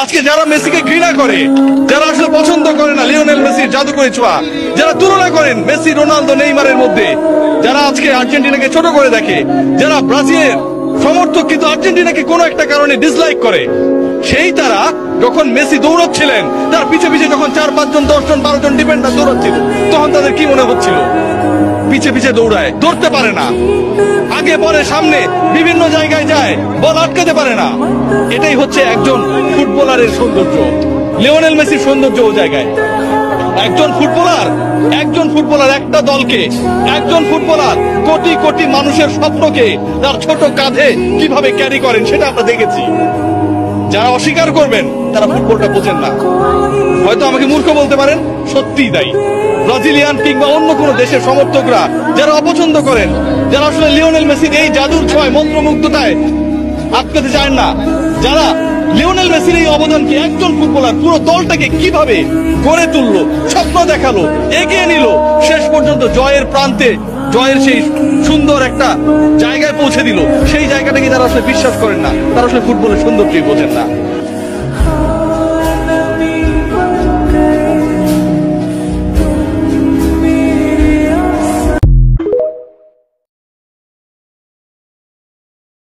আজকে যারা মেসিকে ঘৃণা করে, যারা আসলে পছন্দ করে না লিওনেল মেসির জাদুকরী ছোঁয়া, যারা তুলনা করেন মেসি, রোনালদো, নেইমারের মধ্যে, যারা আজকে আর্জেন্টিনাকে ছোট করে দেখে, যারা ব্রাজিলের সমর্থক কিন্তু আর্জেন্টিনাকে কোনো একটা কারণে ডিসলাইক করে, সেই তারা যখন মেসি দৌড়চ্ছিলেন তার পিছে পিছে যখন 4-5 জন 10 জন 12 জন ডিফেন্ডার দৌড়চ্ছিল, তখন তাদের কি মনে হচ্ছিল? পিছে পিছে দৌড়ায়, ধরতে পারে না, আগে পরে সামনে বিভিন্ন জায়গায় যায়, বল আটকাতে পারে না। এটাই হচ্ছে একজন ফুটবলারের সৌন্দর্য, লিওনেল মেসির সৌন্দর্য ও জায়গায়। একজন ফুটবলার একটা দলকে, একজন ফুটবলার কোটি কোটি মানুষের স্বপ্নকে তার ছোট কাঁধে কিভাবে ক্যারি করেন সেটা আমরা দেখেছি। যারা অস্বীকার করবেন তারা ফুটবলটা বোঝেন না। হয়তো আমাকে মূর্খ বলতে পারেন, সত্যিই তাই। ব্রাজিলিয়ান কিংবা অন্য কোনো দেশের সমর্থকরা যারা অপছন্দ করেন, যারা আসলে লিওনেল মেসির এই জাদুর ছোঁয়ায়, মন্ত্রমুগ্ধতায় আটকাতে চান না, যারা লিওনেল মেসির এই অবদানকে, একজন ফুটবলার পুরো দলটাকে কিভাবে গড়ে তুললো, স্বপ্ন দেখালো, এগিয়ে নিল, শেষ পর্যন্ত জয়ের প্রান্তে, জয়ের সেই সুন্দর একটা জায়গায় পৌঁছে দিল, সেই জায়গাটাকে যারা আসলে বিশ্বাস করেন না, তারা আসলে ফুটবলের সৌন্দর্যই বোঝেন না।